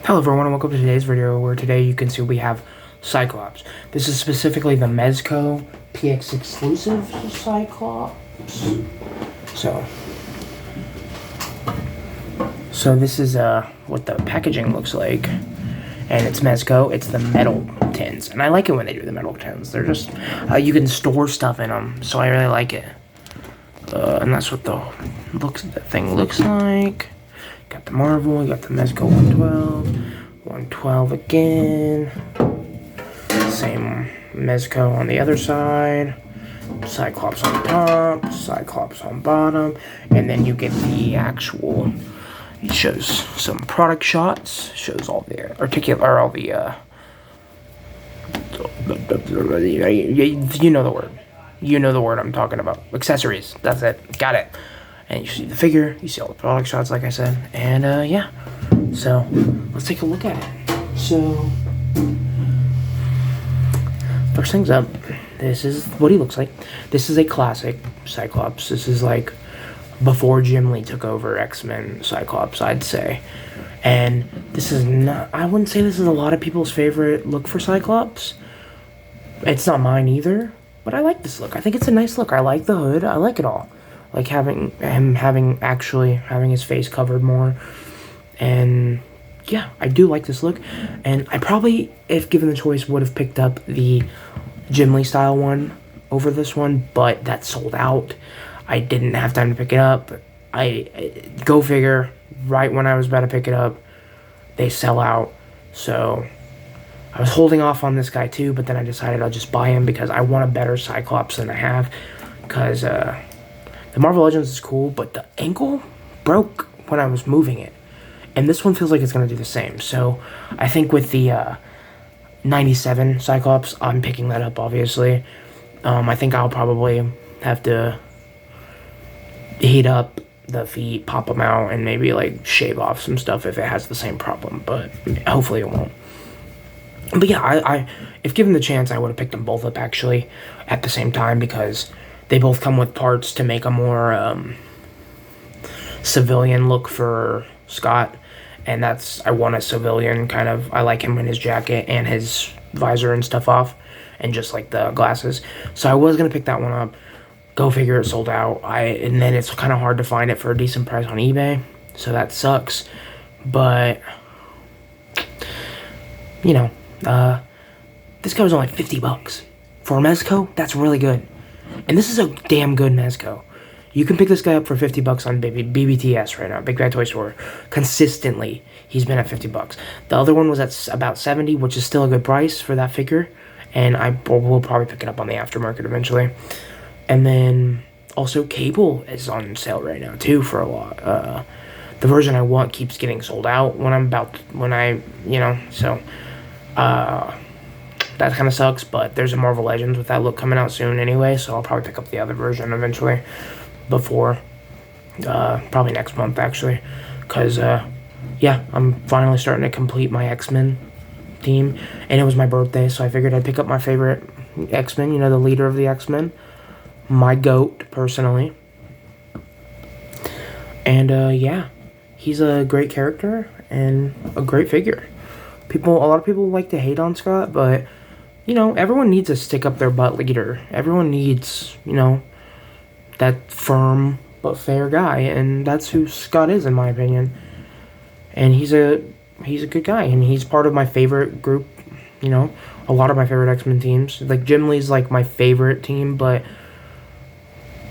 Hello everyone and welcome to today's video where today you can see we have Cyclops. This is specifically the Mezco PX exclusive Cyclops. So this is what the packaging looks like. And it's Mezco, it's the metal tins. And I like it when they do the metal tins. They're just, you can store stuff in them, so I really like it. And that's what the thing looks like. Got the Marvel, you got the Mezco 112, 112 again, same Mezco on the other side, Cyclops on top, Cyclops on bottom, and then you get the actual, it shows some product shots, shows all the you know the word. You know the word I'm talking about. Accessories, that's it, got it. And you see the figure, you see all the product shots, like I said, and yeah. So let's take a look at it. So first things up, this is what he looks like. This is a classic Cyclops. This is like before Jim Lee took over X-Men Cyclops, I'd say. And this is not, I wouldn't say this is a lot of people's favorite look for Cyclops. It's not mine either, but I like this look. I think it's a nice look. I like the hood. I like it all. Like having his face covered more. And yeah, I do like this look. And I probably, if given the choice, would have picked up the Jim Lee style one over this one, but that sold out. I didn't have time to pick it up. Go figure, right when I was about to pick it up, they sell out. So I was holding off on this guy too, but then I decided I'll just buy him because I want a better Cyclops than I have. Because the Marvel Legends is cool, but the ankle broke when I was moving it. And this one feels like it's going to do the same. So I think with the 97 Cyclops, I'm picking that up, obviously. I think I'll probably have to heat up the feet, pop them out, and maybe like shave off some stuff if it has the same problem. But hopefully it won't. But yeah, I if given the chance, I would have picked them both up, actually, at the same time, because they both come with parts to make a more civilian look for Scott. And I want a civilian kind of, I like him in his jacket and his visor and stuff off. And just like the glasses. So I was going to pick that one up. Go figure, it sold out. And then it's kind of hard to find it for a decent price on eBay. So that sucks. But, you know, this guy was only $50. For a Mezco, that's really good. And this is a damn good Mezco. You can pick this guy up for $50 on BBTS right now, Big Bad Toy Store. Consistently, he's been at $50. The other one was at about $70, which is still a good price for that figure. And I will probably pick it up on the aftermarket eventually. And then also Cable is on sale right now too for a lot. The version I want keeps getting sold out so that kind of sucks, but there's a Marvel Legends with that look coming out soon anyway, so I'll probably pick up the other version eventually before, probably next month, actually, because, yeah, I'm finally starting to complete my X-Men team, and it was my birthday, so I figured I'd pick up my favorite X-Men, you know, the leader of the X-Men, my GOAT, personally, and, yeah, he's a great character and a great figure. A lot of people like to hate on Scott, but, you know, everyone needs a stick-up-their-butt leader. Everyone needs, you know, that firm but fair guy, and that's who Scott is, in my opinion. And he's a good guy, and he's part of my favorite group, you know, a lot of my favorite X-Men teams. Like, Jim Lee's, like, my favorite team, but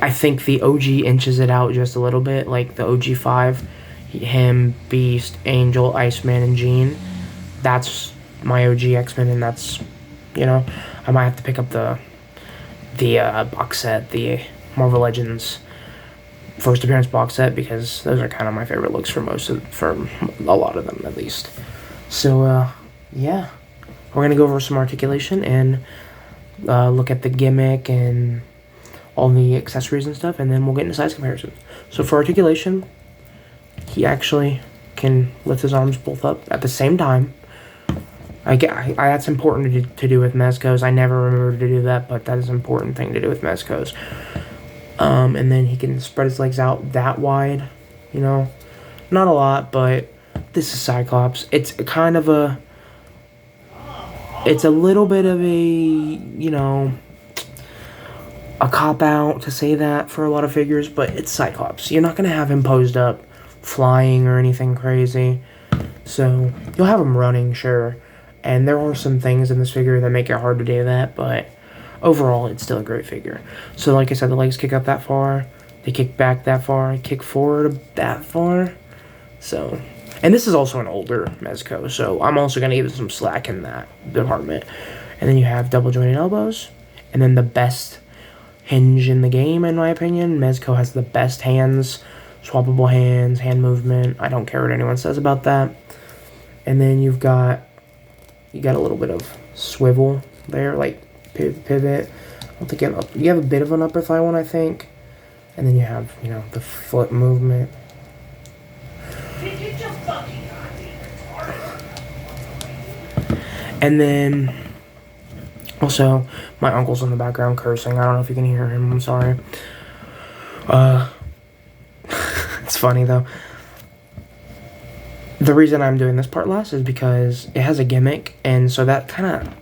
I think the OG inches it out just a little bit, like the OG 5, him, Beast, Angel, Iceman, and Jean. That's my OG X-Men, and that's, you know, I might have to pick up the box set, the Marvel Legends first appearance box set, because those are kind of my favorite looks for a lot of them, at least. So, yeah, we're going to go over some articulation and look at the gimmick and all the accessories and stuff, and then we'll get into size comparisons. So for articulation, he actually can lift his arms both up at the same time. That's important to do with Mezcos. I never remember to do that, but that is an important thing to do with Mezcos. And then he can spread his legs out that wide, you know. Not a lot, but this is Cyclops. It's kind of a... It's a little bit of a, you know, a cop-out to say that for a lot of figures, but it's Cyclops. You're not going to have him posed up, flying or anything crazy. So, you'll have him running, sure. And there are some things in this figure that make it hard to do that, but overall, it's still a great figure. So, like I said, the legs kick up that far, they kick back that far, kick forward that far. So... And this is also an older Mezco, so I'm also going to give it some slack in that department. And then you have double jointed elbows. And then the best hinge in the game, in my opinion. Mezco has the best hands, swappable hands, hand movement. I don't care what anyone says about that. And then you got a little bit of swivel there, like pivot. I don't think you have a bit of an upper thigh one, I think. And then you have, you know, the foot movement. And then, also, my uncle's in the background cursing. I don't know if you can hear him. I'm sorry. It's funny, though. The reason I'm doing this part last is because it has a gimmick, and so that kind of...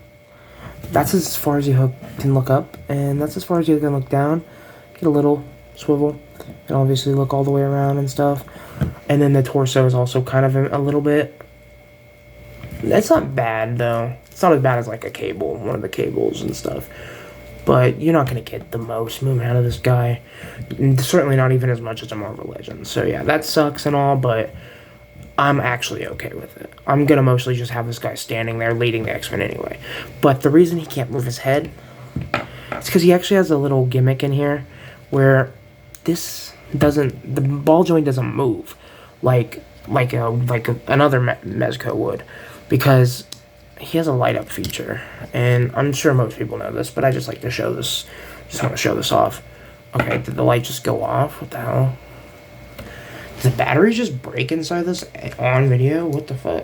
That's as far as you can look up, and that's as far as you can look down. Get a little swivel, and obviously look all the way around and stuff. And then the torso is also kind of a little bit... It's not bad, though. It's not as bad as, like, a cable, one of the cables and stuff. But you're not going to get the most movement out of this guy. Certainly not even as much as a Marvel Legend. So, yeah, that sucks and all, but I'm actually okay with it. I'm going to mostly just have this guy standing there leading the X-Men anyway. But the reason he can't move his head is because he actually has a little gimmick in here where this doesn't... The ball joint doesn't move like another Mezco would. Because he has a light up feature, and I'm sure most people know this, but I just like to show this, just want to show this off. Okay, did the light just go off? What the hell? Did the battery just break inside this on video? What the fuck?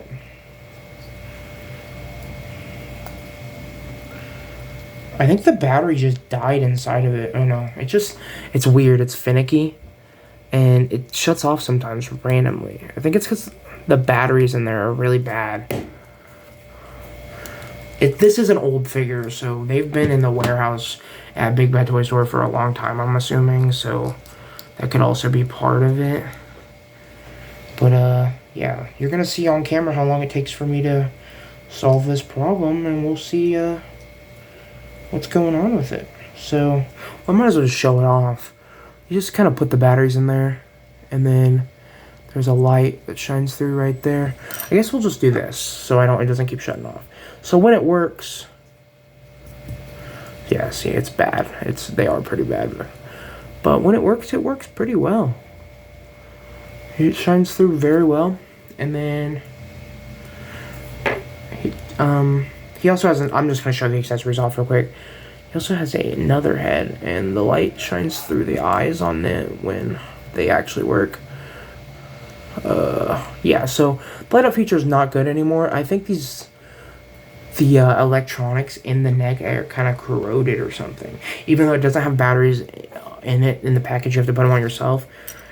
I think the battery just died inside of it. Oh no, it's weird, it's finicky, and it shuts off sometimes randomly. I think it's because the batteries in there are really bad. This is an old figure, so they've been in the warehouse at Big Bad Toy Store for a long time, I'm assuming, so that could also be part of it. But, yeah, you're going to see on camera how long it takes for me to solve this problem, and we'll see what's going on with it. So, I might as well just show it off. You just kind of put the batteries in there, and then there's a light that shines through right there. I guess we'll just do this, so it doesn't keep shutting off. So when it works, yeah, see, it's bad. They are pretty bad. But when it works pretty well. It shines through very well. And then he also has I'm just going to show the accessories off real quick. He also has another head, and the light shines through the eyes on it when they actually work. Yeah, so the light up feature is not good anymore. I think the electronics in the neck are kind of corroded or something. Even though it doesn't have batteries in it, in the package, you have to put them on yourself.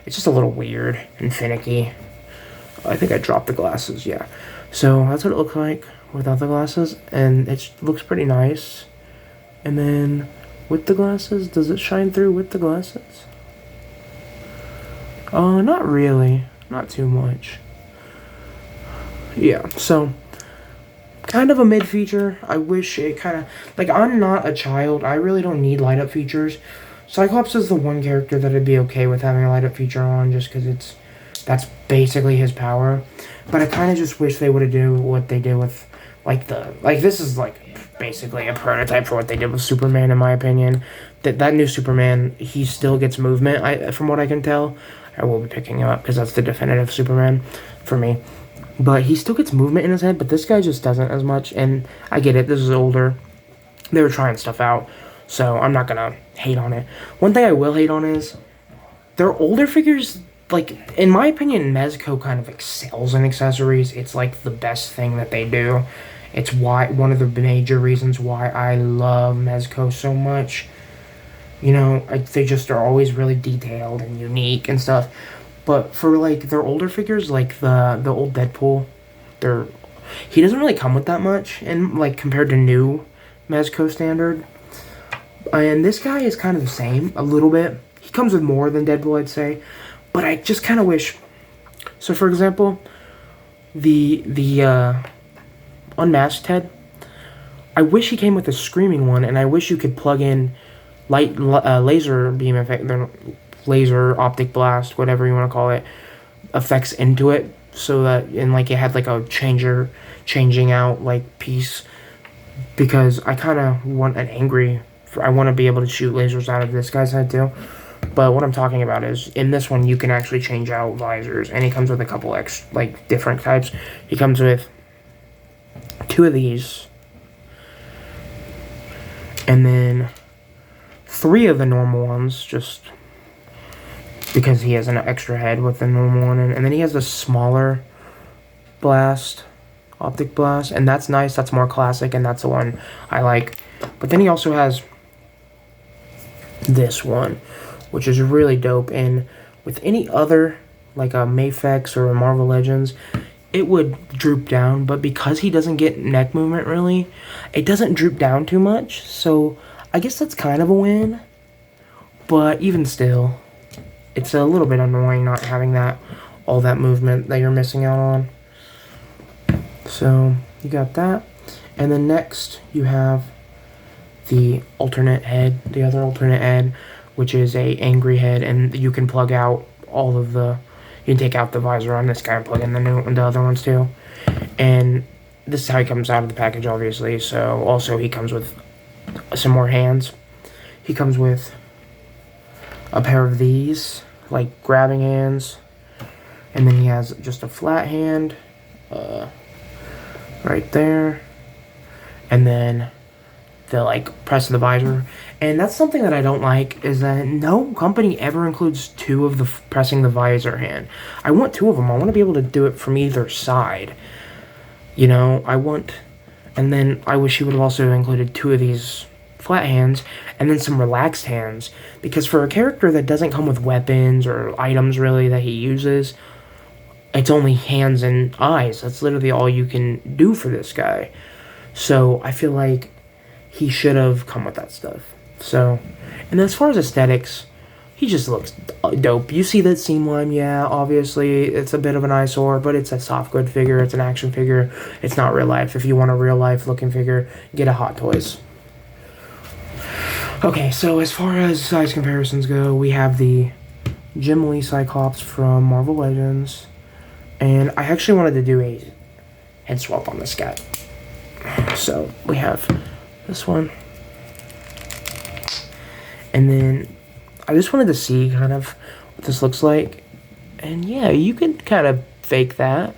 It's just a little weird and finicky. I think I dropped the glasses, yeah. So that's what it looks like without the glasses, and it looks pretty nice. And then with the glasses, does it shine through with the glasses? Not really. Not too much. Yeah, so kind of a mid feature. I wish it kind of... Like, I'm not a child. I really don't need light up features. Cyclops is the one character that I'd be okay with having a light up feature on, just because that's basically his power. But I kind of just wish they would have done what they did with, this is, basically a prototype for what they did with Superman, in my opinion. That new Superman, he still gets movement, from what I can tell. I will be picking him up, because that's the definitive Superman for me. But he still gets movement in his head, but this guy just doesn't as much, and I get it, this is older. They were trying stuff out, so I'm not gonna hate on it. One thing I will hate on is, their older figures, in my opinion, Mezco kind of excels in accessories. It's, the best thing that they do. It's one of the major reasons why I love Mezco so much. You know, they just are always really detailed and unique and stuff. But for like their older figures, like the old Deadpool, they're he doesn't really come with that much, and like compared to new Mezco standard. And this guy is kind of the same a little bit. He comes with more than Deadpool, I'd say, but I just kind of wish. So, for example, the unmasked head. I wish he came with a screaming one, and I wish you could plug in laser beam effect, laser optic blast, whatever you want to call it, effects into it, so that and like it had like a changing out like piece. Because I kind of want an angry. I want to be able to shoot lasers out of this guy's head too. But what I'm talking about is in this one you can actually change out visors, and he comes with a couple like different types. He comes with 2 of these. And then 3 of the normal ones, just because he has an extra head with the normal one. And then he has a smaller blast, optic blast. And that's nice. That's more classic, and that's the one I like. But then he also has this one, which is really dope. And with any other, like a Mafex or a Marvel Legends, it would droop down, but because he doesn't get neck movement really, it doesn't droop down too much, so I guess that's kind of a win. But even still, it's a little bit annoying not having all that movement that you're missing out on. So you got that, and then next you have the alternate head, the other alternate head, which is a angry head, and you can plug out all of the. You can take out the visor on this guy and plug in the other ones too. And this is how he comes out of the package, obviously. So also he comes with some more hands. He comes with a pair of these, like grabbing hands. And then he has just a flat hand right there. And then the like press of the visor. And that's something that I don't like, is that no company ever includes 2 of the pressing the visor hand. I want 2 of them. I want to be able to do it from either side. You know, and then I wish he would have also included 2 of these flat hands, and then some relaxed hands. Because for a character that doesn't come with weapons or items really that he uses, it's only hands and eyes. That's literally all you can do for this guy. So I feel like he should have come with that stuff. So, and as far as aesthetics, he just looks dope. You see that seam line, yeah, obviously it's a bit of an eyesore, but it's a soft good figure, it's an action figure, it's not real life. If you want a real life looking figure, get a Hot Toys. Okay, so as far as size comparisons go, we have the Jim Lee Cyclops from Marvel Legends, and I actually wanted to do a head swap on this guy. So, we have this one. And then I just wanted to see kind of what this looks like. And yeah, you can kind of fake that.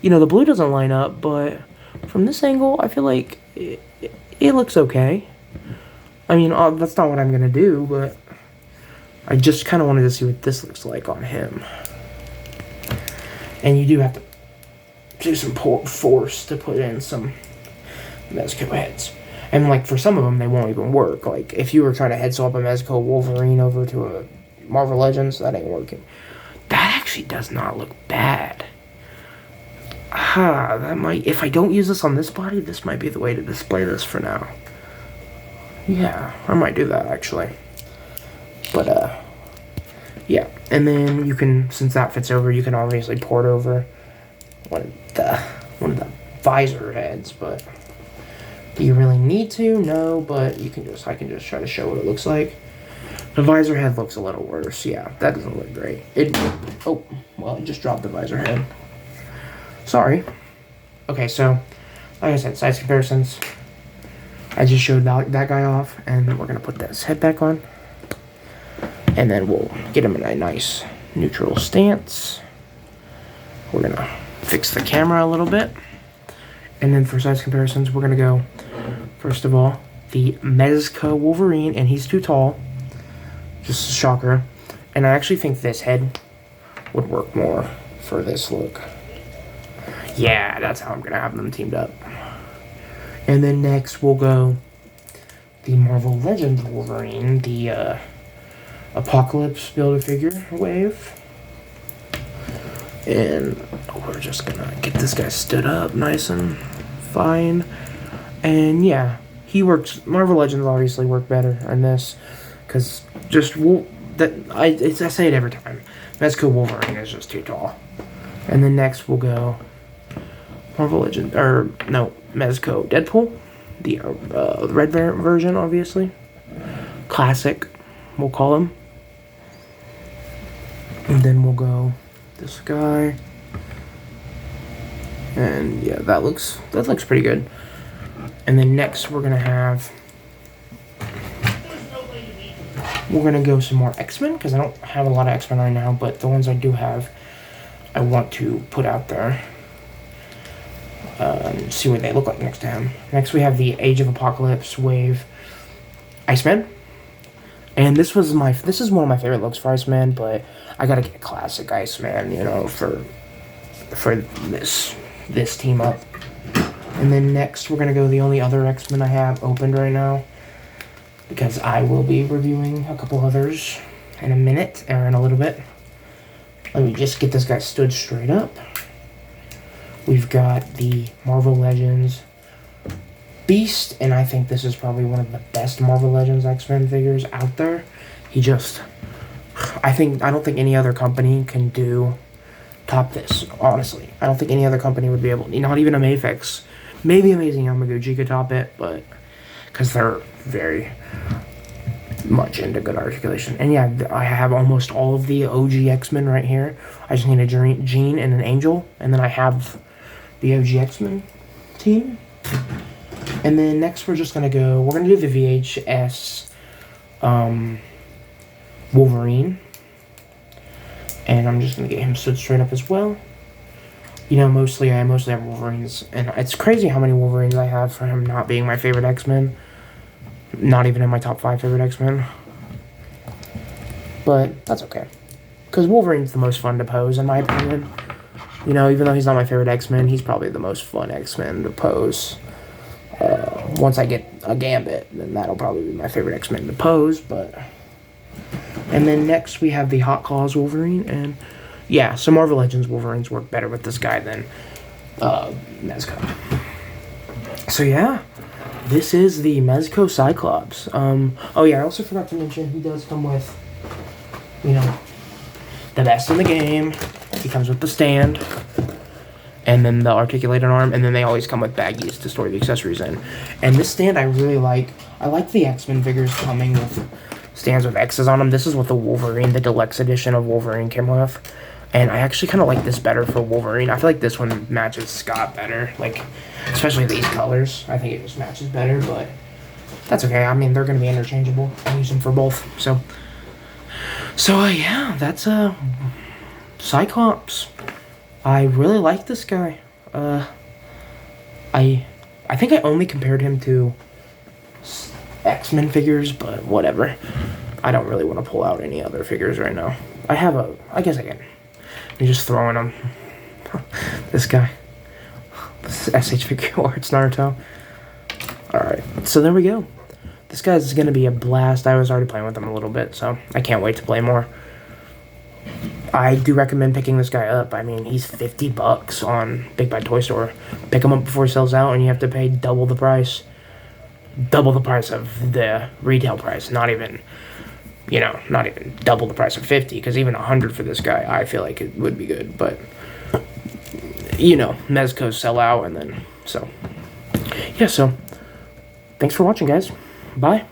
You know, the blue doesn't line up, but from this angle, I feel like it looks okay. I mean, that's not what I'm going to do, but I just kind of wanted to see what this looks like on him. And you do have to do some force to put in some Mezco heads. And, like, for some of them, they won't even work. Like, if you were trying to head swap a Mezco Wolverine over to a Marvel Legends, that ain't working. That actually does not look bad. That might... If I don't use this on this body, this might be the way to display this for now. Yeah, I might do that, actually. But, yeah. And then you can... Since that fits over, you can obviously port over one of the visor heads, but... Do you really need to? No, but I can just try to show what it looks like. The visor head looks a little worse. Yeah, that doesn't look great. Oh, well, I just dropped the visor head. Sorry. Okay, so, like I said, size comparisons. I just showed that guy off, and we're going to put this head back on. And then we'll get him in a nice neutral stance. We're going to fix the camera a little bit. And then for size comparisons, we're going to go, first of all, the Mezco Wolverine, and he's too tall. Just a shocker. And I actually think this head would work more for this look. Yeah, that's how I'm going to have them teamed up. And then next, we'll go the Marvel Legends Wolverine, the Apocalypse Build-A-Figure wave. And we're just gonna get this guy stood up nice and fine. And yeah, he works. Marvel Legends obviously work better on this, because just I say it every time. Mezco Wolverine is just too tall. And then next we'll go Marvel Legend, or no, Mezco Deadpool, the red version, obviously. Classic, we'll call him. And then we'll go this guy. And yeah, that looks pretty good. And then next we're gonna go some more X-Men, because I don't have a lot of X-Men right now, but the ones I do have, I want to put out there. See what they look like next to him. Next we have the Age of Apocalypse Wave Iceman. And this is one of my favorite looks for Iceman, but I gotta get a classic Iceman, you know, for this team up. And then next we're gonna go the only other X-Men I have opened right now, because I will be reviewing a couple others in a minute, or in a little bit. Let me just get this guy stood straight up. We've got the Marvel Legends Beast, and I think this is probably one of the best Marvel Legends X-Men figures out there. I don't think any other company can top this, honestly. I don't think any other company would be able, not even a Mafex. Maybe Amazing Yamaguchi could top it, but, because they're very much into good articulation. And yeah, I have almost all of the OG X-Men right here. I just need a Jean and an Angel, and then I have the OG X-Men team. And then next we're gonna do the VHS Wolverine. And I'm just gonna get him stood straight up as well. You know, I mostly have Wolverines, and it's crazy how many Wolverines I have for him not being my favorite X-Men. Not even in my top 5 favorite X-Men. But that's okay, because Wolverine's the most fun to pose, in my opinion. You know, even though he's not my favorite X-Men, he's probably the most fun X-Men to pose. Once I get a Gambit, then that'll probably be my favorite X-Men to pose, but... And then next we have the Hot Claws Wolverine, and yeah, so Marvel Legends Wolverines work better with this guy than Mezco. So yeah, this is the Mezco Cyclops. Oh yeah, I also forgot to mention he does come with, you know, the best in the game. He comes with the stand, and then the articulated arm, and then they always come with baggies to store the accessories in. And this stand I really like. I like the X-Men figures coming with stands with X's on them. This is what the Wolverine, the deluxe edition of Wolverine came with. And I actually kind of like this better for Wolverine. I feel like this one matches Scott better. Like, especially these colors. I think it just matches better, but that's okay. I mean, they're going to be interchangeable. I'll use them for both. So yeah, that's Cyclops. I really like this guy. I think I only compared him to X-Men figures, but whatever. I don't really want to pull out any other figures right now. I guess I can. I'm just throwing them. This guy. This SH figure arts Naruto. Alright, so there we go. This guy's going to be a blast. I was already playing with him a little bit, so I can't wait to play more. I do recommend picking this guy up. I mean, he's $50 on Big Bad Toy Store. Pick him up before he sells out, and you have to pay double the price. Double the price of the retail price. Not even double the price of 50, because even 100 for this guy, I feel like it would be good. But, you know, Mezco's sell out, and then, so, yeah, so, thanks for watching, guys. Bye.